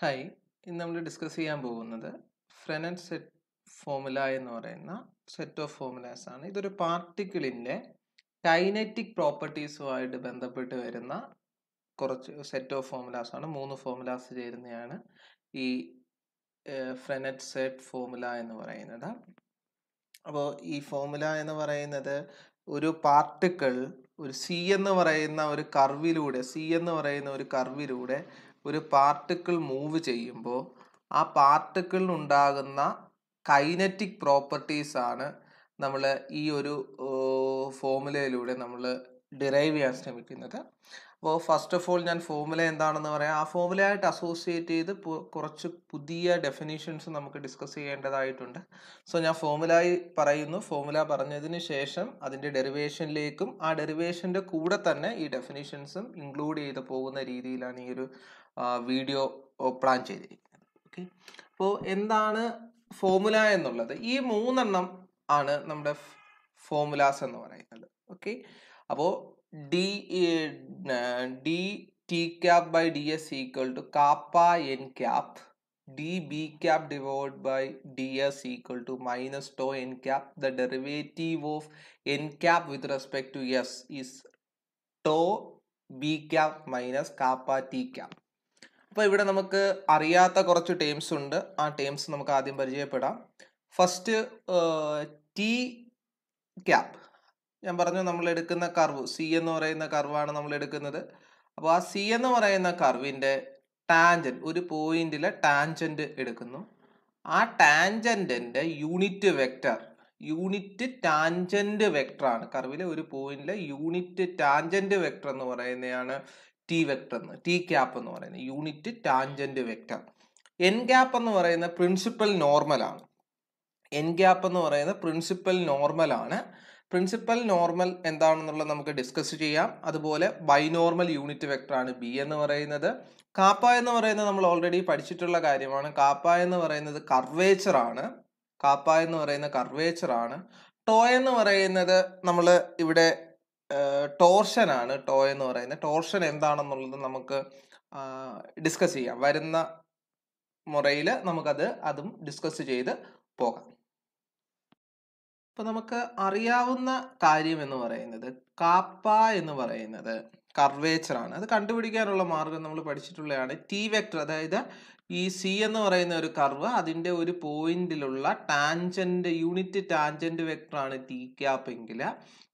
Hi, ഇന്ന് നമ്മൾ discuss ചെയ്യാൻ പോകുന്നത് ഫ്രെനറ്റ് സെറ്റ് ഫോമുല എന്ന് പറയുന്ന സെറ്റ് ഓഫ് ഫോമുലാസ് ആണ്. ഇതൊരു പാർട്ടിക്കിളിൻ്റെ കൈനറ്റിക് പ്രോപ്പർട്ടീസുമായിട്ട് ബന്ധപ്പെട്ട് വരുന്ന കുറച്ച് സെറ്റ് ഓഫ് ഫോമുലാസ് ആണ്. 3 ഫോമുലാസ് ചേരുന്നതാണ് ഈ ഫ്രെനറ്റ് സെറ്റ് ഫോമുല എന്ന് പറയുന്നത്. അപ്പോൾ ഈ ഫോമുല എന്ന് പറയുന്നത് ഒരു പാർട്ടിക്കിൾ ഒരു സി എന്ന് പറയുന്ന ഒരു കർവിലൂടെ ഒരു പാർട്ടിക്കിൾ മൂവ് ചെയ്യുമ്പോൾ ആ പാർട്ടിക്കിളിനുണ്ടാകുന്ന കൈനറ്റിക് പ്രോപ്പർട്ടീസ് ആണ് നമ്മൾ ഈ ഒരു ഫോമുലയിലൂടെ നമ്മൾ ഡിറൈവ് ചെയ്യാൻ ശ്രമിക്കുന്നത്. അപ്പോൾ ഫസ്റ്റ് ഓഫ് ഓൾ ഞാൻ ഫോമുല എന്താണെന്ന് പറയാം. ആ ഫോമുലയായിട്ട് അസോസിയേറ്റ് ചെയ്ത് കുറച്ച് പുതിയ ഡെഫിനിഷൻസ് നമുക്ക് ഡിസ്കസ് ചെയ്യേണ്ടതായിട്ടുണ്ട്. സോ ഞാൻ ഫോമുലയായി പറയുന്നു. ഫോമുല പറഞ്ഞതിന് ശേഷം അതിൻ്റെ ഡെറിവേഷനിലേക്കും ആ ഡെറിവേഷൻ്റെ കൂടെ തന്നെ ഈ ഡെഫിനിഷൻസും ഇൻക്ലൂഡ് ചെയ്ത് പോകുന്ന രീതിയിലാണ് ഈ ഒരു വീഡിയോ പ്ലാൻ ചെയ്തിരിക്കുന്നത്. ഓക്കെ, അപ്പോൾ എന്താണ് ഫോമുല എന്നുള്ളത്? ഈ 3 ആണ് നമ്മുടെ ഫോമുലാസ് എന്ന് പറയുന്നത്. ഓക്കെ, അപ്പോൾ d t cap by ds equal to kappa n cap db cap divided by ds equal to minus tau n cap. The derivative of n cap with respect to s is tau b cap minus kappa t cap. അപ്പോൾ ഇവിടെ നമുക്ക് അറിയാത്ത കുറച്ച് terms ഉണ്ട്. ആ terms നമുക്ക് ആദ്യം പരിചയപ്പെടാം. First T cap. ഞാൻ പറഞ്ഞു നമ്മൾ എടുക്കുന്ന കർവ് സി എന്ന് പറയുന്ന കർവാണ് നമ്മൾ എടുക്കുന്നത്. അപ്പോൾ ആ സി എന്ന് പറയുന്ന കർവിൻ്റെ ടാൻജൻറ്റ്, ഒരു പോയിന്റിലെ ടാൻജൻറ്റ് എടുക്കുന്നു. ആ ടാൻജൻറ്റിൻ്റെ യൂണിറ്റ് ടാൻജൻറ്റ് വെക്ടറാണ്. കർവിലെ ഒരു പോയിന്റിലെ യൂണിറ്റ് ടാൻജൻറ്റ് വെക്ടർ എന്ന് പറയുന്നതാണ് ടി ക്യാപ്പ് എന്ന് പറയുന്നത്, unit tangent vector. N cap എന്ന് പറയുന്ന പ്രിൻസിപ്പൽ നോർമലാണ്. പ്രിൻസിപ്പൽ നോർമൽ എന്താണെന്നുള്ളത് നമുക്ക് ഡിസ്കസ് ചെയ്യാം. അതുപോലെ ബൈനോർമൽ യൂണിറ്റ് വെക്ടർ ആണ് ബി എന്ന് പറയുന്നത്. കാപ്പ എന്ന് പറയുന്നത് നമ്മൾ ഓൾറെഡി പഠിച്ചിട്ടുള്ള കാര്യമാണ്. കാപ്പ എന്ന് പറയുന്നത് കർവേച്ചർ ആണ്. ടോ എന്ന് പറയുന്നത് നമ്മൾ ഇവിടെ ടോർഷൻ ആണ്. ടോർഷൻ എന്താണെന്നുള്ളത് നമുക്ക് ഡിസ്കസ് ചെയ്യാം. വരുന്ന മുറയിൽ അതും ഡിസ്കസ് ചെയ്ത് പോകാം. അപ്പൊ നമുക്ക് അറിയാവുന്ന കാര്യം എന്ന് പറയുന്നത് കാപ്പ എന്ന് പറയുന്നത് കർവേച്ചർ ആണ്. അത് കണ്ടുപിടിക്കാനുള്ള മാർഗം നമ്മൾ പഠിച്ചിട്ടുള്ളതാണ്. ടി വെക്ടർ, അതായത് ഈ സി എന്ന് പറയുന്ന ഒരു കർവ്, അതിൻ്റെ ഒരു പോയിന്റിലുള്ള യൂണിറ്റ് ടാൻജന്റ് വെക്ടർ ആണ് ടി ക്യാപ്പ് എങ്കിൽ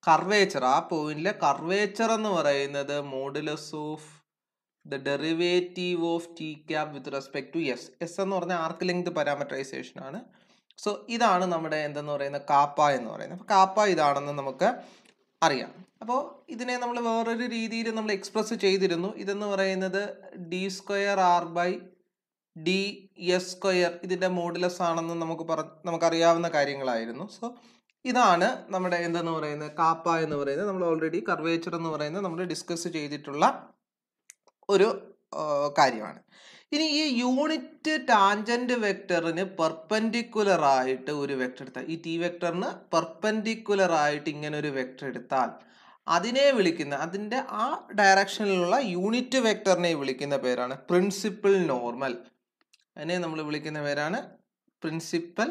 കർവേച്ചർ, ആ പോയിന്റിലെ കർവേച്ചർ എന്ന് പറയുന്നത് modulus of the derivative of T cap with respect to S. S എന്ന് പറഞ്ഞാൽ ആർക്ക് ലെങ്ത് പാരാമീറ്ററൈസേഷൻ ആണ്. സോ ഇതാണ് നമ്മുടെ എന്തെന്ന് പറയുന്ന കാപ്പ എന്ന് പറയുന്നത്. അപ്പോൾ കാപ്പ ഇതാണെന്ന് നമുക്ക് അറിയാം. അപ്പോൾ ഇതിനെ നമ്മൾ വേറൊരു രീതിയിൽ നമ്മൾ എക്സ്പ്രസ് ചെയ്തിരുന്നു. ഇതെന്ന് പറയുന്നത് D square R by D S square ഇതിൻ്റെ മോഡുലസ് ആണെന്ന് നമുക്കറിയാവുന്ന കാര്യങ്ങളായിരുന്നു. സോ ഇതാണ് നമ്മുടെ എന്തെന്ന് പറയുന്നത് കാപ്പ എന്ന് പറയുന്നത്. നമ്മൾ ഓൾറെഡി കർവേച്ചർ എന്ന് പറയുന്നത് നമ്മൾ ഡിസ്കസ് ചെയ്തിട്ടുള്ള ഒരു കാര്യമാണ്. ഇനി ഈ യൂണിറ്റ് ടാൻജന്റ് വെക്ടറിന് പെർപെൻഡിക്കുലർ ആയിട്ട് ഒരു വെക്ടർ എടുത്താൽ, ഈ ടി വെക്ടറിന് പെർപെൻഡിക്കുലർ ആയിട്ട് ഇങ്ങനെ ഒരു വെക്ടർ എടുത്താൽ അതിൻ്റെ ആ ഡയറക്ഷനിലുള്ള യൂണിറ്റ് വെക്ടറിനെ വിളിക്കുന്ന പേരാണ് പ്രിൻസിപ്പൽ നോർമൽ. അതിനെ നമ്മൾ വിളിക്കുന്ന പേരാണ് പ്രിൻസിപ്പൽ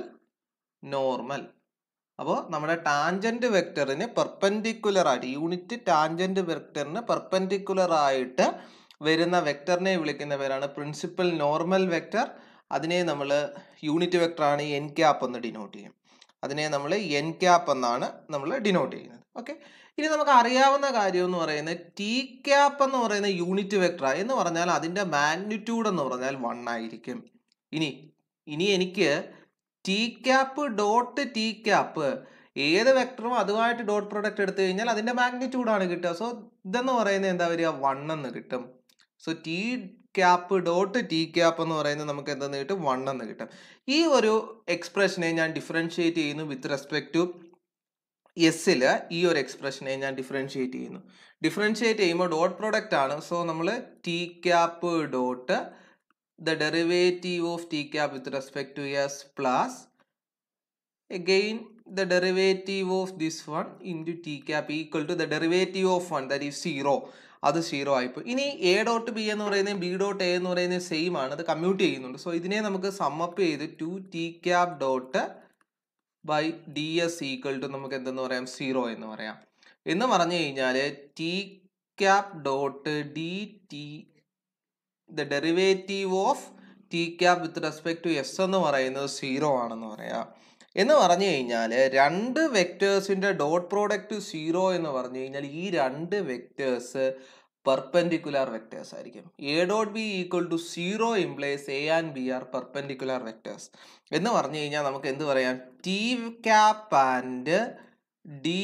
നോർമൽ. അപ്പോൾ നമ്മുടെ ടാൻജന്റ് വെക്ടറിന് പെർപെൻഡിക്കുലർ ആയിട്ട്, യൂണിറ്റ് ടാൻജന്റ് വെക്ടറിന് പെർപെൻഡിക്കുലർ ആയിട്ട് വരുന്ന വെക്ടറിനെ വിളിക്കുന്ന പേരാണ് പ്രിൻസിപ്പൽ നോർമൽ വെക്ടർ. അതിനെ നമ്മൾ യൂണിറ്റ് വെക്ടറാണ് എൻ ക്യാപ്പ് എന്ന് ഡിനോട്ട് ചെയ്യും. അതിനെ നമ്മൾ എൻ ക്യാപ്പ് എന്നാണ് നമ്മൾ ഡിനോട്ട് ചെയ്യുന്നത്. ഓക്കെ, ഇനി നമുക്ക് അറിയാവുന്ന കാര്യം എന്ന് പറയുന്നത് ടി ക്യാപ്പ് എന്ന് പറയുന്ന യൂണിറ്റ് വെക്ടർ എന്ന് പറഞ്ഞാൽ അതിൻ്റെ മാഗ്നിറ്റ്യൂഡ് എന്ന് പറഞ്ഞാൽ 1 ആയിരിക്കും. ഇനി എനിക്ക് T cap dot T cap ഏത് വെക്ടറും അതുമായിട്ട് ഡോട്ട് പ്രോഡക്റ്റ് എടുത്തു കഴിഞ്ഞാൽ അതിൻ്റെ മാഗ്നിറ്റ്യൂഡാണ് കിട്ടുക. സോ ഇതെന്ന് പറയുന്നത് എന്താ വരിക? 1 എന്ന് കിട്ടും. So T cap dot T cap എന്ന് പറയുന്നത് നമുക്ക് എന്തെന്ന് കിട്ടും? 1 എന്ന് കിട്ടും. ഈ ഒരു എക്സ്പ്രഷനെ ഞാൻ ഡിഫറൻഷിയേറ്റ് ചെയ്യുന്നു വിത്ത് റെസ്പെക്ട് ടു എസ്സിൽ. ഈ ഒരു എക്സ്പ്രഷനെ ഞാൻ ഡിഫറൻഷിയേറ്റ് ചെയ്യുമ്പോൾ ഡോട്ട് പ്രോഡക്റ്റ് ആണ്. സോ നമ്മൾ T cap dot the derivative of t cap with respect to s plus again the derivative of this one into t cap equal to the derivative of 1, that is 0. അത് 0 ആയിപ്പോയി. ഇനി A dot B എന്ന് പറയുന്നത് B dot A എന്ന് പറയുന്നത് same ആണ്, അത് commute ചെയ്യുന്നുണ്ട്. സോ ഇതിനെ നമുക്ക് സമ്മപ്പ് ചെയ്ത് 2t cap dot by D S equal to നമുക്ക് എന്തെന്ന് പറയാം 0 എന്ന് പറയാം. എന്ന് പറഞ്ഞു കഴിഞ്ഞാൽ T cap dot D T the derivative of T cap with respect to S എന്ന് പറയുന്നത് 0 ആണെന്ന് പറയാം. എന്ന് പറഞ്ഞു കഴിഞ്ഞാൽ രണ്ട് വെക്ടേഴ്സിന്റെ ഡോട്ട് പ്രോഡക്റ്റ് 0 എന്ന് പറഞ്ഞു കഴിഞ്ഞാൽ ഈ രണ്ട് വെക്ടേഴ്സ് പെർപെൻഡിക്കുലർ വെക്ടേഴ്സ് ആയിരിക്കും. A dot B equal to 0 implies A and B are perpendicular vectors. എന്ന് പറഞ്ഞു കഴിഞ്ഞാൽ നമുക്ക് എന്ത് പറയാം, T cap and D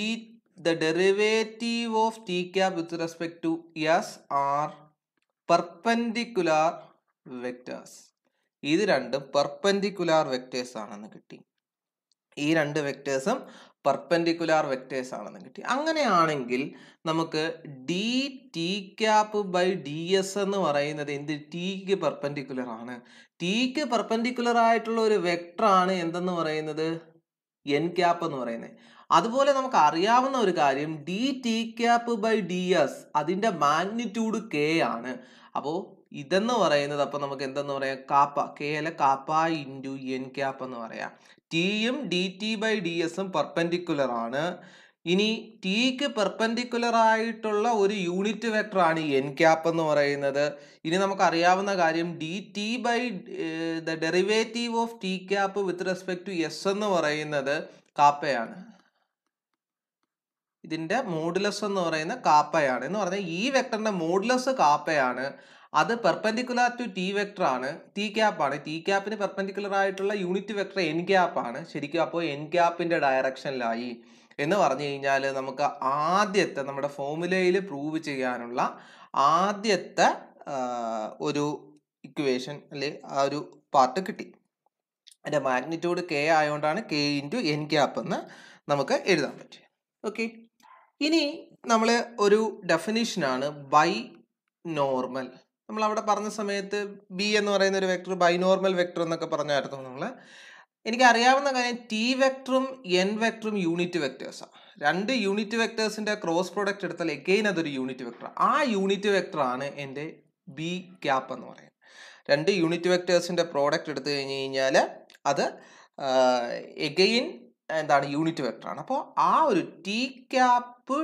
the derivative of T cap with respect to S are perpendicular vectors. ഇത് രണ്ടും perpendicular vectors ആണെന്ന് കിട്ടി. ഈ രണ്ട് വെക്ടേഴ്സും പെർപെൻഡിക്കുലർ വെക്ടേഴ്സ് ആണെന്ന് കിട്ടി. അങ്ങനെയാണെങ്കിൽ നമുക്ക് D T cap by D S എന്ന് പറയുന്നത് എന്ത്, ടിക്ക് പെർപെൻഡിക്കുലർ ആണ്. ടിക്ക് പെർപെൻഡിക്കുലർ ആയിട്ടുള്ള ഒരു വെക്ടർ ആണ് എന്തെന്ന് പറയുന്നത്, എൻ ക്യാപ് എന്ന് പറയുന്നത്. അതുപോലെ നമുക്ക് അറിയാവുന്ന ഒരു കാര്യം D T cap by D S അതിന്റെ മാഗ്നിറ്റ്യൂഡ് കെ ആണ്. അപ്പോൾ ഇതെന്ന് പറയുന്നത് അപ്പൊ നമുക്ക് എന്തെന്ന് പറയാം, കാപ്പ, കെ അല്ല കാപ്പ ഇൻറ്റു എൻ ക്യാപ് എന്ന് പറയാം. ടിയും ഡി ടി ബൈ ഡി എസും പെർപെൻഡിക്കുലർ ആണ്. ഇനി ടിക്ക് പെർപെൻഡിക്കുലർ ആയിട്ടുള്ള ഒരു യൂണിറ്റ് വെക്ടർ ആണ് എൻ ക്യാപ് എന്ന് പറയുന്നത്. ഇനി നമുക്ക് അറിയാവുന്ന കാര്യം D T by the derivative of T cap with respect to S എന്ന് പറയുന്നത് കാപ്പയാണ്. ഇതിന്റെ മോഡുലസ് എന്ന് പറയുന്ന കാപ്പയാണ്. എന്ന് പറഞ്ഞാൽ ഈ വെക്ടറിന്റെ മോഡുലസ് കാപ്പയാണ്. അത് പെർപെൻഡിക്കുലർ ടു ടി വെക്ടർ ആണ്, ടി ക്യാപ് ആണ്. ടി ക്യാപ്പിന് പെർപെൻഡിക്കുലർ ആയിട്ടുള്ള യൂണിറ്റ് വെക്ടർ എൻ ക്യാപ് ആണ് ശരിക്കും. അപ്പോൾ എൻ ക്യാപ്പിന്റെ ഡയറക്ഷനിലായി എന്ന് പറഞ്ഞു കഴിഞ്ഞാൽ നമുക്ക് ആദ്യത്തെ നമ്മുടെ ഫോർമുലയിൽ പ്രൂവ് ചെയ്യാനുള്ള ആദ്യത്തെ ഒരു ഇക്വേഷൻ അല്ലെ ആ ഒരു പാർട്ട് കിട്ടി. അതിന്റെ മാഗ്നിറ്റ്യൂഡ് കെ ആയതുകൊണ്ടാണ് കെ ഇൻറ്റു എൻ ക്യാപ് എന്ന് നമുക്ക് എഴുതാൻ പറ്റും. ഓക്കെ, ഇനി നമ്മൾ ഒരു ഡെഫിനിഷനാണ് ബൈ നോർമൽ. നമ്മൾ അവിടെ പറഞ്ഞ സമയത്ത് ബി എന്ന് പറയുന്ന ഒരു വെക്ടർ ബൈ നോർമൽ വെക്ടർ എന്നൊക്കെ പറഞ്ഞായിരുന്നു നമ്മൾ. എനിക്ക് അറിയാവുന്ന കാര്യം ടി വെക്ടറും എൻ വെക്ടറും യൂണിറ്റ് വെക്ടേഴ്സാണ്. രണ്ട് യൂണിറ്റ് വെക്ടേഴ്സിന്റെ ക്രോസ് പ്രോഡക്റ്റ് എടുത്താൽ എഗെയിൻ അതൊരു യൂണിറ്റ് വെക്ടർ. ആ യൂണിറ്റ് വെക്ടർ ആണ് എൻ്റെ ബി ക്യാപ് എന്ന് പറയുന്നത്. രണ്ട് യൂണിറ്റ് വെക്ടേഴ്സിന്റെ പ്രോഡക്റ്റ് എടുത്തു കഴിഞ്ഞ് കഴിഞ്ഞാൽ അത് എഗെയിൻ എന്താണ്, യൂണിറ്റ് വെക്ടർ ആണ്. അപ്പോൾ ആ ഒരു T cap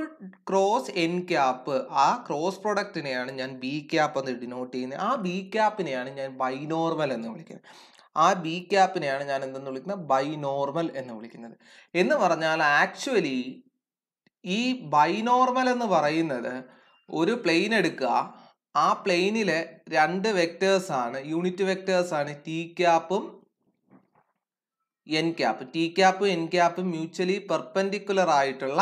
cross N cap ആ ക്രോസ് പ്രൊഡക്റ്റിനെയാണ് ഞാൻ ബി ക്യാപ്പ് എന്ന് ഡിനോട്ട് ചെയ്യുന്നത്. ആ ബി ക്യാപ്പിനെയാണ് ഞാൻ ബൈനോർമൽ എന്ന് വിളിക്കുന്നത്. ആ ബി ക്യാപ്പിനെയാണ് ഞാൻ എന്തെന്ന് വിളിക്കുന്നത്, ബൈനോർമൽ എന്ന് വിളിക്കുന്നത്. എന്ന് പറഞ്ഞാൽ ആക്ച്വലി ഈ ബൈനോർമൽ എന്ന് പറയുന്നത് ഒരു പ്ലെയിൻ എടുക്കുക, ആ പ്ലെയിനിലെ രണ്ട് വെക്ടേഴ്സ് ആണ്, യൂണിറ്റ് വെക്ടേഴ്സ് ആണ് ടി ക്യാപ്പും എൻ ക്യാപ്പ്. ടി ക്യാപ്പും എൻ ക്യാപ്പും മ്യൂച്വലി പെർപെൻഡിക്കുലർ ആയിട്ടുള്ള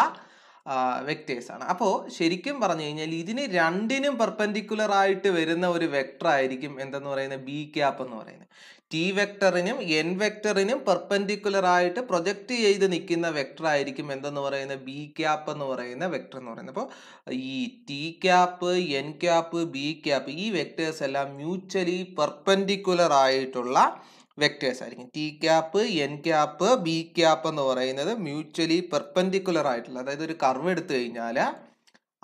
വെക്ടേഴ്സ് ആണ്. അപ്പോൾ ശരിക്കും പറഞ്ഞു കഴിഞ്ഞാൽ ഇതിന് രണ്ടിനും പെർപെൻഡിക്കുലർ ആയിട്ട് വരുന്ന ഒരു വെക്ടർ ആയിരിക്കും എന്തെന്ന് പറയുന്നത്, ബി ക്യാപ്പ് എന്ന് പറയുന്നത്. ടി വെക്ടറിനും എൻ വെക്ടറിനും പെർപെൻഡിക്കുലർ ആയിട്ട് പ്രൊജക്റ്റ് ചെയ്ത് നിൽക്കുന്ന വെക്ടർ ആയിരിക്കും എന്തെന്ന് പറയുന്നത്, ബി ക്യാപ്പ് എന്ന് പറയുന്ന വെക്ടർ എന്ന് പറയുന്നത്. അപ്പോൾ ഈ T cap, N cap, B cap ഈ വെക്ടേഴ്സ് എല്ലാം മ്യൂച്വലി പെർപെൻഡിക്കുലർ ആയിട്ടുള്ള വെക്ടേഴ്സ് ആയിരിക്കും. T cap, N cap, B cap എന്ന് പറയുന്നത് മ്യൂച്വലി പെർപെൻഡിക്കുലർ ആയിട്ടുള്ള, അതായത് ഒരു കർവ് എടുത്തു കഴിഞ്ഞാൽ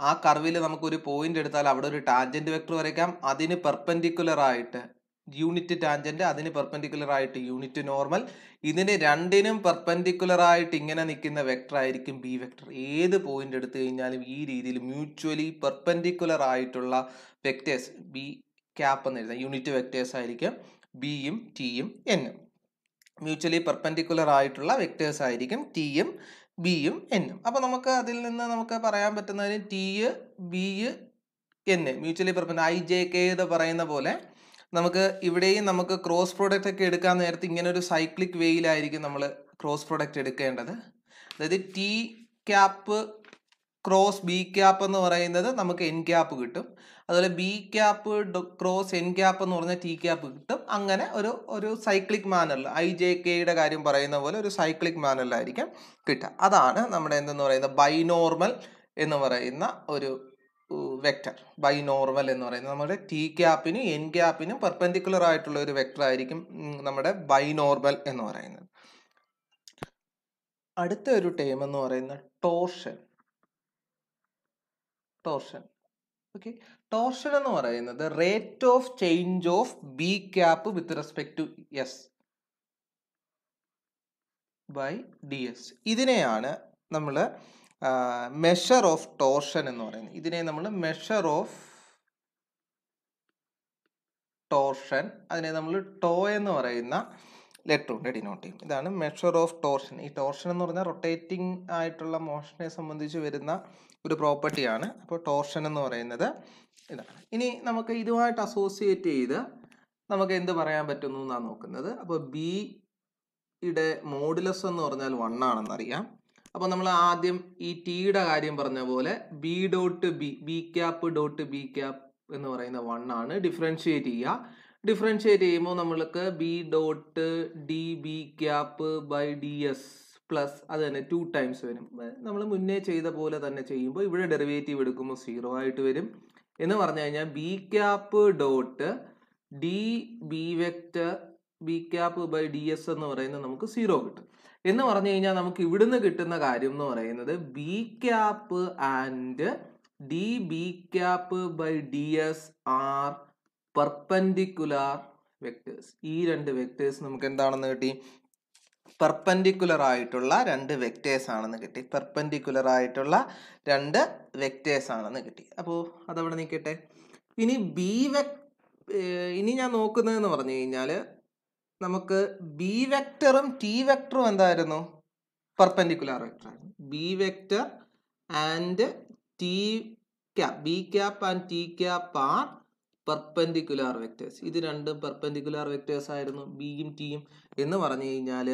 ആ കർവിൽ നമുക്കൊരു പോയിന്റ് എടുത്താൽ അവിടെ ഒരു ടാൻജന്റ് വെക്ടർ വരയ്ക്കാം. അതിന് പെർപെൻഡിക്കുലർ ആയിട്ട് യൂണിറ്റ് ടാൻജന്റ്, അതിന് പെർപെൻഡിക്കുലർ ആയിട്ട് യൂണിറ്റ് നോർമൽ. ഇതിന് രണ്ടിനും പെർപെൻഡിക്കുലർ ആയിട്ട് ഇങ്ങനെ നിൽക്കുന്ന വെക്ടർ ആയിരിക്കും ബി വെക്ടർ. ഏത് പോയിന്റ് എടുത്തു കഴിഞ്ഞാലും ഈ രീതിയിൽ മ്യൂച്വലി പെർപെൻഡിക്കുലർ ആയിട്ടുള്ള വെക്ടേഴ്സ് ബി ക്യാപ്പ് എന്ന് എഴുതാം. യൂണിറ്റ് വെക്ടേഴ്സ് ആയിരിക്കും ബിയും ടിയും എന്നും. മ്യൂച്വലി പെർപെൻഡിക്കുലർ ആയിട്ടുള്ള വെക്ടേഴ്സ് ആയിരിക്കും ടിയും ബിയും എന്നും. അപ്പോൾ നമുക്ക് അതിൽ നിന്ന് നമുക്ക് പറയാൻ പറ്റുന്നതിന് t, b, n mutually perpendicular, i j k എന്ന് പറയുന്ന പോലെ നമുക്ക് ഇവിടെയും നമുക്ക് ക്രോസ് പ്രോഡക്റ്റ് ഒക്കെ എടുക്കാൻ നേരത്തെ ഇങ്ങനെ ഒരു സൈക്ലിക് വേയിലായിരിക്കും നമ്മൾ ക്രോസ് പ്രോഡക്റ്റ് എടുക്കേണ്ടത്. അതായത് T cap cross B cap എന്ന് പറയുന്നത് നമുക്ക് എൻ ക്യാപ്പ് കിട്ടും. അതുപോലെ B cap cross N cap എന്ന് പറഞ്ഞാൽ ടി ക്യാപ്പ് കിട്ടും. അങ്ങനെ ഒരു സൈക്ലിക് മാനറിൽ, ഐ ജെ കെയുടെ കാര്യം പറയുന്ന പോലെ ഒരു സൈക്ലിക് മാനറിലായിരിക്കും കിട്ടുക. അതാണ് നമ്മുടെ എന്തെന്ന് പറയുന്നത്, ബൈനോർമൽ എന്ന് പറയുന്ന ഒരു വെക്ടർ. ബൈനോർമൽ എന്ന് പറയുന്നത് നമ്മുടെ ടി ക്യാപ്പിനും എൻ ക്യാപ്പിനും പെർപെൻഡിക്കുലർ ആയിട്ടുള്ള ഒരു വെക്ടർ ആയിരിക്കും നമ്മുടെ ബൈനോർമൽ എന്ന് പറയുന്നത്. അടുത്ത ഒരു ടേം എന്ന് പറയുന്ന ടോർഷൻ. ഓക്കെ, ടോർഷൻ എന്ന് പറയുന്നത് rate of change of B cap with respect to S by D S. ഇതിനെയാണ് നമ്മൾ മെഷർ ഓഫ് ടോർഷൻ എന്ന് പറയുന്നത്. ഇതിനെ നമ്മൾ മെഷർ ഓഫ് ടോർഷൻ, അതിനെ നമ്മൾ ടോ എന്ന് പറയുന്ന ലെറ്റർ കൊണ്ട് ഡിനോട്ട് ചെയ്യും. ഇതാണ് മെഷർ ഓഫ് ടോർഷൻ. ഈ ടോർഷൻ എന്ന് പറഞ്ഞാൽ റൊട്ടേറ്റിംഗ് ആയിട്ടുള്ള മോഷനെ സംബന്ധിച്ച് വരുന്ന ഒരു പ്രോപ്പർട്ടിയാണ്. അപ്പോൾ ടോർഷൻ എന്ന് പറയുന്നത് ഇതാണ്. ഇനി നമുക്ക് ഇതുമായിട്ട് അസോസിയേറ്റ് ചെയ്ത് നമുക്ക് എന്ത് പറയാൻ പറ്റുന്നു എന്നാണ് നോക്കുന്നത്. അപ്പോൾ ബിയുടെ മോഡുലസ് എന്ന് പറഞ്ഞാൽ 1 ആണെന്നറിയാം. അപ്പോൾ നമ്മൾ ആദ്യം ഈ ടിയുടെ കാര്യം പറഞ്ഞ പോലെ B dot B cap dot B cap എന്ന് പറയുന്ന 1 ആണ്. ഡിഫറൻഷിയേറ്റ് ചെയ്യുക. ഡിഫറൻഷിയേറ്റ് ചെയ്യുമ്പോൾ നമ്മൾക്ക് B dot D B cap by D S plus അത് തന്നെ 2 ടൈംസ് വരും. നമ്മൾ മുന്നേ ചെയ്ത പോലെ തന്നെ ചെയ്യുമ്പോൾ ഇവിടെ ഡെറിവേറ്റീവ് എടുക്കുമ്പോൾ 0 ആയിട്ട് വരും. എന്ന് പറഞ്ഞു കഴിഞ്ഞാൽ B cap dot D B vector B cap by D S എന്ന് പറയുന്നത് നമുക്ക് 0 കിട്ടും. എന്ന് പറഞ്ഞു കഴിഞ്ഞാൽ നമുക്ക് ഇവിടുന്ന് കിട്ടുന്ന കാര്യം എന്ന് പറയുന്നത് B cap and D B cap by D S are perpendicular vectors. ഈ 2 വെക്ടേഴ്സ് നമുക്ക് എന്താണെന്ന് കിട്ടി? പെർപെൻഡിക്കുലർ ആയിട്ടുള്ള 2 വെക്ടേഴ്സ് ആണെന്ന് കിട്ടി. പെർപെൻഡിക്കുലർ ആയിട്ടുള്ള 2 വെക്ടേഴ്സ് ആണെന്ന് കിട്ടി. അപ്പോൾ അതവിടെ നിൽക്കട്ടെ. ഇനി ഇനി ഞാൻ നോക്കുന്നതെന്ന് പറഞ്ഞു കഴിഞ്ഞാൽ നമുക്ക് ബി വെക്ടറും ടി വെക്ടറും എന്തായിരുന്നു? പെർപെൻഡിക്കുലർ വെക്ടർ ആയിരുന്നു. B vector and T cap, B cap and T cap are perpendicular vectors. ഇത് 2 പെർപെൻഡിക്കുലർ വെക്ടേഴ്സ് ആയിരുന്നു, ബിയും ടിയും. എന്ന് പറഞ്ഞു കഴിഞ്ഞാൽ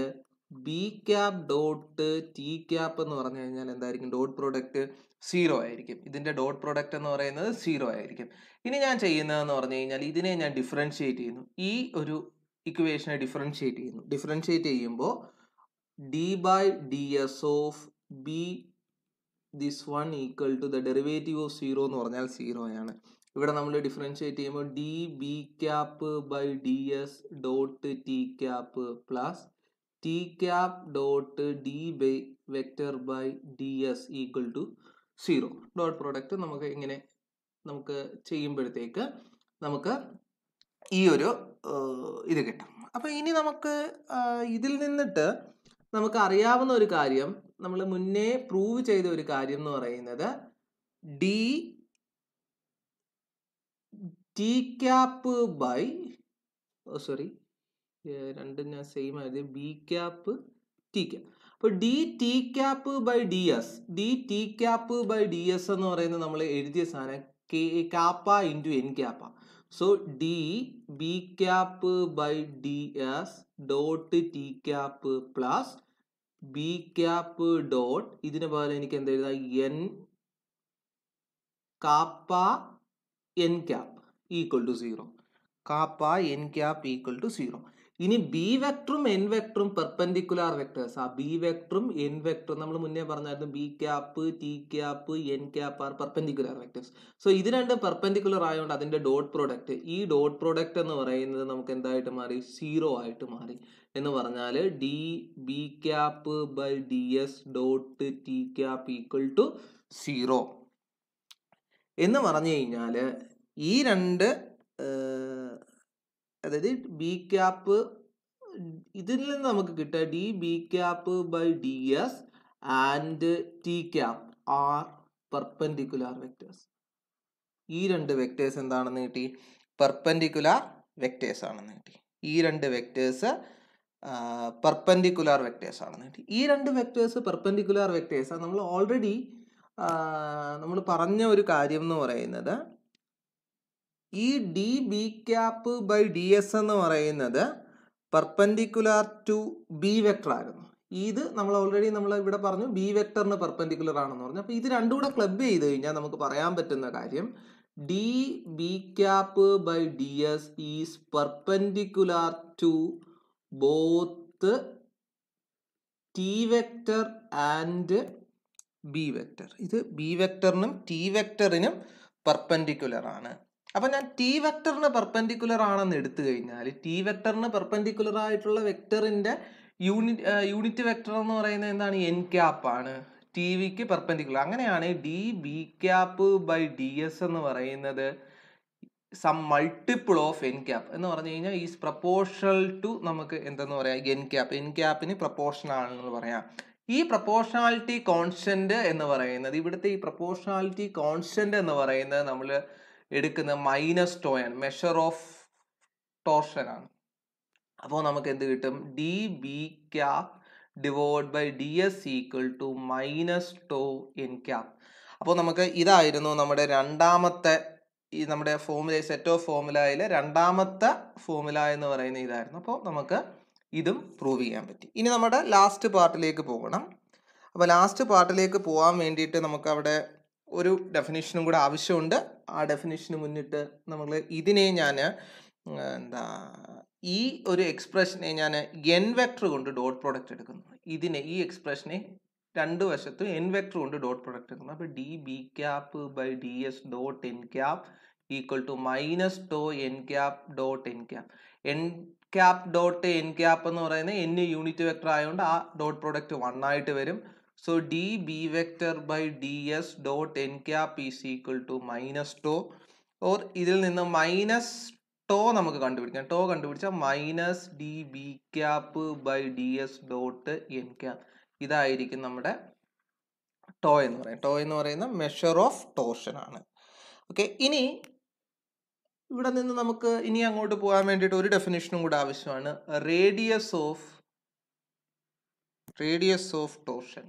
B cap dot T cap എന്ന് പറഞ്ഞു കഴിഞ്ഞാൽ എന്തായിരിക്കും? ഡോട്ട് പ്രോഡക്റ്റ് 0 ആയിരിക്കും. ഇതിന്റെ ഡോട്ട് പ്രോഡക്റ്റ് എന്ന് പറയുന്നത് 0 ആയിരിക്കും. ഇനി ഞാൻ ചെയ്യുന്നതെന്ന് പറഞ്ഞു കഴിഞ്ഞാൽ ഇതിനെ ഞാൻ ഡിഫറൻഷിയേറ്റ് ചെയ്യുന്നു. ഈ ഒരു ഇക്വേഷനെ ഡിഫറൻഷിയേറ്റ് ചെയ്യുന്നു. ഡിഫറൻഷിയേറ്റ് ചെയ്യുമ്പോൾ D by D S of B this 1 equal to the derivative of 0 എന്ന് പറഞ്ഞാൽ 0 ആണ്. ഇവിടെ നമ്മൾ ഡിഫറൻഷിയേറ്റ് ചെയ്യുമ്പോൾ D B cap by D S dot T cap plus T cap dot D by vector by D S equal to 0. Dot product നമുക്ക് ഇങ്ങനെ നമുക്ക് ചെയ്യുമ്പോഴത്തേക്ക് നമുക്ക് ഈ ഒരു ഇത് കിട്ടും. അപ്പം ഇനി നമുക്ക് ഇതിൽ നിന്നിട്ട് നമുക്ക് അറിയാവുന്ന ഒരു കാര്യം, നമ്മൾ മുന്നേ പ്രൂവ് ചെയ്ത ഒരു കാര്യം എന്ന് പറയുന്നത് ഡി ടി ക്യാപ്പ് ബൈ രണ്ടും ഞാൻ സെയിം ആയത് ബി ക്യാപ്പ് ടി ക്യാപ്പ്. അപ്പോൾ d T cap by D s, d T cap by D S എന്ന് പറയുന്നത് നമ്മൾ എഴുതിയ സാധനം kappa into n cap. So D B cap by D S dot T cap plus B cap dot ഇതിന് പകരം എനിക്ക് എന്താ എഴുതാം? N kappa N cap equal to 0. Kappa N cap equal to 0. ഇനി ബി വെക്ടറും എൻ വെക്ടറും perpendicular vectors. ആ B വെക്ടറും എൻ വെക്ടറും നമ്മൾ മുന്നേ പറഞ്ഞായിരുന്നു B cap t cap N cap are perpendicular vectors. So ഇത് 2 പെർപെൻഡിക്കുലർ ആയതുകൊണ്ട് അതിന്റെ ഡോട്ട് പ്രോഡക്റ്റ്, ഈ ഡോട്ട് പ്രോഡക്റ്റ് എന്ന് പറയുന്നത് നമുക്ക് എന്തായിട്ട് മാറി? 0 ആയിട്ട് മാറി. എന്ന് പറഞ്ഞാൽ D B cap by D S dot T cap equal to 0 എന്ന് പറഞ്ഞു കഴിഞ്ഞാൽ ഈ 2 അതായത് ബി ക്യാപ്പ് ഇതിൽ നിന്ന് നമുക്ക് കിട്ടുക D B cap by D S and T cap are perpendicular vectors. ഈ 2 വെക്ടേഴ്സ് എന്താണെന്ന് കിട്ടി? പെർപെൻഡിക്കുലർ വെക്ടേഴ്സ് ആണെന്ന് കിട്ടി. ഈ 2 വെക്ടേഴ്സ് പെർപെൻഡിക്കുലർ വെക്ടേഴ്സ് ആണെന്ന് കിട്ടി. ഈ 2 വെക്ടേഴ്സ് പെർപെൻഡിക്കുലർ വെക്ടേഴ്സ് നമ്മൾ ഓൾറെഡി നമ്മൾ പറഞ്ഞ ഒരു കാര്യം എന്ന് പറയുന്നത് ഈ D B cap by D S എന്ന് പറയുന്നത് പെർപെൻഡിക്കുലർ ടു ബി വെക്ടർ ആയിരുന്നു. ഇത് നമ്മൾ ഓൾറെഡി നമ്മൾ ഇവിടെ പറഞ്ഞു ബി വെക്ടറിന് പെർപെൻഡിക്കുലർ ആണെന്ന് പറഞ്ഞു. അപ്പോൾ ഇത് രണ്ടും കൂടെ ക്ലബ് ചെയ്ത് കഴിഞ്ഞാൽ നമുക്ക് പറയാൻ പറ്റുന്ന കാര്യം D B cap by D S is perpendicular to both T vector and B vector. ഇത് ബി വെക്ടറിനും ടി വെക്ടറിനും പെർപെൻഡിക്കുലർ ആണ്. അപ്പൊ ഞാൻ ടി വെക്ടറിന് പെർപെൻഡിക്കുലർ ആണെന്ന് എടുത്തു കഴിഞ്ഞാൽ ടി വെക്ടറിന് പെർപെൻഡിക്കുലർ ആയിട്ടുള്ള വെക്ടറിന്റെ യൂണിറ്റ് വെക്ടർ എന്ന് പറയുന്നത് എന്താണ്? എൻ ക്യാപ്പ് ആണ്. ടി വിക്ക് പെർപെൻഡിക്കുലർ. അങ്ങനെയാണ് D B cap by D S എന്ന് പറയുന്നത് some multiple of N cap എന്ന് പറഞ്ഞു കഴിഞ്ഞാൽ ഈസ് പ്രപ്പോർഷണൽ ടു നമുക്ക് എന്തെന്ന് പറയാം എൻ ക്യാപ്പ്. എൻ ക്യാപ്പിന് പ്രപ്പോർഷൻ ആണെന്ന് പറയാം. ഈ പ്രപ്പോർഷണാലിറ്റി കോൺസ്റ്റന്റ് എന്ന് പറയുന്നത് ഇവിടുത്തെ ഈ പ്രപ്പോർഷണാലിറ്റി കോൺസ്റ്റന്റ് എന്ന് പറയുന്നത് നമ്മൾ എടുക്കുന്ന മൈനസ് ടോ ആണ്, മെഷർ ഓഫ് ടോർഷൻ ആണ്. അപ്പോൾ നമുക്ക് എന്ത് കിട്ടും? D B cap divide by D S equal to minus tau N cap. അപ്പോൾ നമുക്ക് ഇതായിരുന്നു നമ്മുടെ രണ്ടാമത്തെ ഈ നമ്മുടെ ഫോർമുല, സെറ്റ് ഓഫ് ഫോർമുലയിലെ രണ്ടാമത്തെ ഫോർമുല എന്ന് പറയുന്ന ഇതായിരുന്നു. അപ്പോൾ നമുക്ക് ഇതും പ്രൂവ് ചെയ്യാൻ പറ്റി. ഇനി നമ്മുടെ ലാസ്റ്റ് പാർട്ടിലേക്ക് പോകണം. അപ്പോൾ ലാസ്റ്റ് പാർട്ടിലേക്ക് പോകാൻ വേണ്ടിയിട്ട് നമുക്ക് അവിടെ ഒരു ഡെഫിനിഷനും കൂടെ ആവശ്യമുണ്ട്. ആ ഡെഫിനിഷന് മുന്നിട്ട് നമ്മൾ ഇതിനെ ഞാൻ എന്താ ഈ ഒരു എക്സ്പ്രഷനെ ഞാൻ എൻ വെക്ടർ കൊണ്ട് ഡോട്ട് പ്രോഡക്റ്റ് എടുക്കുന്നു. ഇതിനെ ഈ എക്സ്പ്രഷനെ രണ്ട് വശത്തും എൻ വെക്ടർ കൊണ്ട് ഡോട്ട് പ്രോഡക്റ്റ് എടുക്കുന്നു. അപ്പോൾ D B cap by D S dot N cap equal to minus tau N cap dot N cap. N cap dot N cap എന്ന് പറയുന്നത് എൻ യൂണിറ്റ് വെക്ടർ ആയതുകൊണ്ട് ആ ഡോട്ട് പ്രോഡക്റ്റ് 1 ആയിട്ട് വരും. So D B vector by D S dot N cap is equal to minus tau, or ഇതിൽ നിന്ന് minus tau നമുക്ക് കണ്ടുപിടിക്കാം. ടോ കണ്ടുപിടിച്ചാൽ minus D B cap by D S dot N cap. ഇതായിരിക്കും നമ്മുടെ tau എന്ന് പറയുന്നത്. ടോ എന്ന് പറയുന്ന മെഷർ ഓഫ് ടോർഷൻ ആണ്. ഓക്കെ, ഇനി ഇവിടെ നിന്ന് നമുക്ക് ഇനി അങ്ങോട്ട് പോകാൻ വേണ്ടിയിട്ട് ഒരു ഡെഫിനിഷനും കൂടെ ആവശ്യമാണ്. Radius of torsion.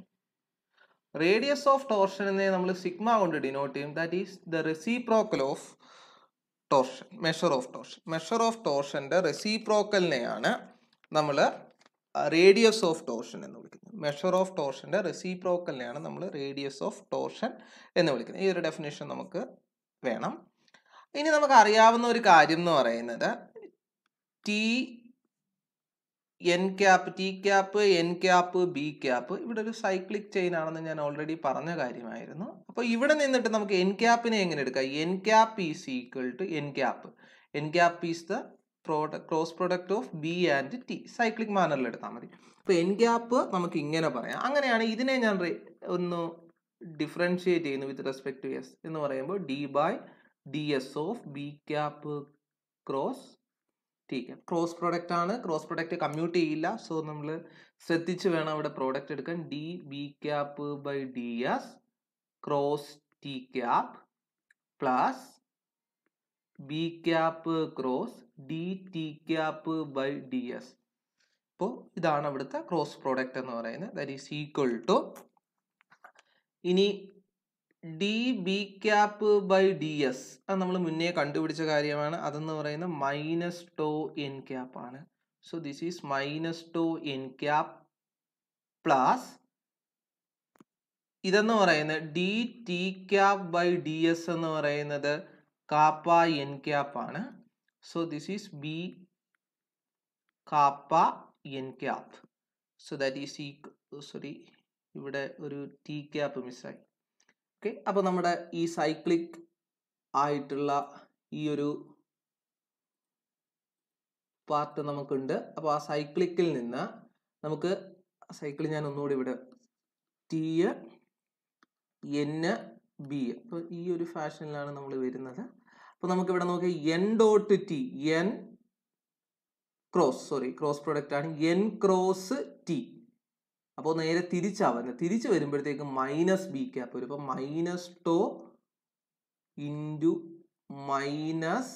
Radius of ടോർഷനെ നമ്മൾ സിഗ്മ കൊണ്ട് ഡിനോട്ട് ചെയ്യും. That is the reciprocal of torsion, measure of torsion. Measure of ടോർഷന്റെ റെസിപ്രോക്കലിനെയാണ് നമ്മൾ റേഡിയസ് ഓഫ് ടോർഷൻ എന്ന് വിളിക്കുന്നത്. മെഷർ ഓഫ് ടോർഷന്റെ റെസിപ്രോക്കലിനെയാണ് നമ്മൾ റേഡിയസ് ഓഫ് ടോർഷൻ എന്ന് വിളിക്കുന്നത്. ഈ ഒരു ഡെഫിനിഷൻ നമുക്ക് വേണം. ഇനി നമുക്ക് അറിയാവുന്ന ഒരു കാര്യം എന്ന് പറയുന്നത് T N cap, t cap, N cap, B cap ഇവിടെ ഒരു സൈക്ലിക് ചെയിൻ ആണെന്ന് ഞാൻ ഓൾറെഡി പറഞ്ഞ കാര്യമായിരുന്നു. അപ്പോൾ ഇവിടെ നിന്നിട്ട് നമുക്ക് എൻ ക്യാപ്പിനെ എങ്ങനെ എടുക്കാം? N cap is equal to n cap. N cap is the cross product of b and t. Cyclic മാനറിൽ എടുത്താൽ മതി. അപ്പോൾ എൻ ക്യാപ്പ് നമുക്ക് ഇങ്ങനെ പറയാം. അങ്ങനെയാണ് ഇതിനെ ഞാൻ ഒന്ന് ഡിഫറൻഷിയേറ്റ് ചെയ്യുന്നു വിത്ത് റെസ്പെക്ട് ടു എസ് എന്ന് പറയുമ്പോൾ D by D S of B cap cross T cap. Cross product ആണ്, ക്രോസ് പ്രൊഡക്റ്റ് കമ്മ്യൂട്ട് ചെയ്യില്ല. സോ നമ്മൾ ശ്രദ്ധിച്ച് വേണം ഇവിടെ പ്രോഡക്റ്റ് എടുക്കാൻ. D B cap by D S cross T cap plus B cap cross D T cap by D S. അപ്പോൾ ഇതാണ് അവിടുത്തെ ക്രോസ് പ്രോഡക്റ്റ് എന്ന് പറയുന്നത്. ദാറ്റ് ഈസ് ഈക്വൽ ടു, ഇനി D B cap by D S അത് നമ്മൾ മുന്നേ കണ്ടുപിടിച്ച കാര്യമാണ്. അതെന്ന് പറയുന്നത് മൈനസ് ടോ എൻ ക്യാപ്പ് ആണ്. So this is minus tau N cap plus ഇതെന്ന് പറയുന്നത് D T cap by D S എന്ന് പറയുന്നത് കാപ്പ എൻ ക്യാപ്പ് ആണ്. So this is B kappa N cap. So that is sorry, ഇവിടെ ഒരു T cap മിസ്സായി. Okay, അപ്പോൾ നമ്മുടെ ഈ സൈക്ലിക് ആയിട്ടുള്ള ഈ ഒരു പാർട്ട് നമുക്കുണ്ട്. അപ്പോൾ ആ സൈക്ലിക്കിൽ നിന്ന് നമുക്ക് സൈക്കിൾ ഞാൻ ഒന്നുകൂടി ഇവിടെ ടി എൻ ബി, അപ്പോൾ ഈ ഒരു ഫാഷനിലാണ് നമ്മൾ വരുന്നത്. അപ്പോൾ നമുക്ക് ഇവിടെ നോക്കി N dot T, N cross, sorry cross product ആണ്, എൻ ക്രോസ് ടി. അപ്പോൾ നേരെ തിരിച്ചാവുന്നത്, തിരിച്ച് വരുമ്പോഴത്തേക്ക് മൈനസ് ബി ക്യാപ്പ് വരും. അപ്പോൾ മൈനസ് ടോ ഇൻറ്റു മൈനസ്,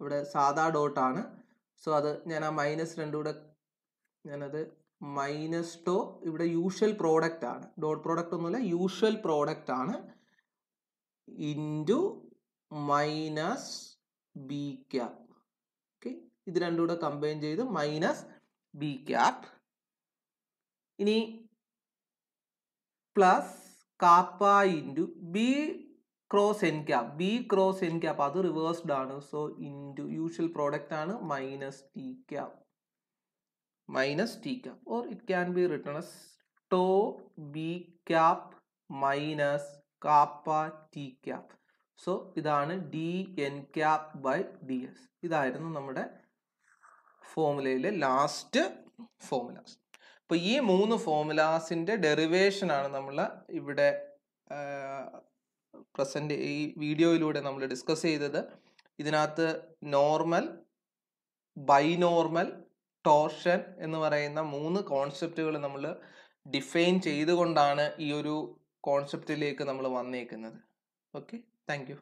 ഇവിടെ സാധാ ഡോട്ടാണ്. സോ അത് ഞാൻ ആ മൈനസ് രണ്ടും കൂടെ ഞാനത് മൈനസ് ടോ, ഇവിടെ യൂഷ്വൽ പ്രോഡക്റ്റ് ആണ്, ഡോട്ട് പ്രോഡക്റ്റ് ഒന്നുമില്ല, യൂഷ്വൽ പ്രോഡക്റ്റ് ആണ്, into minus B cap. Okay, ഇത് രണ്ടും കൂടെ കമ്പൈൻ ചെയ്ത് മൈനസ് ബി ക്യാപ്പ്. ഇനി plus kappa into B cross N cap. B cross N cap അത് റിവേഴ്സ്ഡ് ആണ്. സോ ഇൻറ്റു യൂഷ്വൽ പ്രോഡക്റ്റ് ആണ് minus T cap, minus T cap, or it can be written as tau B cap minus kappa T cap. So ഇതാണ് D N cap by D S. ഇതായിരുന്നു നമ്മുടെ ഫോർമുലയിലെ last formulas. അപ്പോൾ ഈ 3 ഫോർമുലാസിന്റെ derivation ആണ് നമ്മൾ ഇവിടെ present ഈ വീഡിയോയിലൂടെ നമ്മൾ ഡിസ്കസ് ചെയ്തത്. ഇതിനകത്ത് നോർമൽ, ബൈനോർമൽ, ടോർഷൻ എന്ന് പറയുന്ന 3 കോൺസെപ്റ്റുകൾ നമ്മൾ ഡിഫൈൻ ചെയ്തുകൊണ്ടാണ് ഈ ഒരു കോൺസെപ്റ്റിലേക്ക് നമ്മൾ വന്നേക്കുന്നത്. Okay, thank you.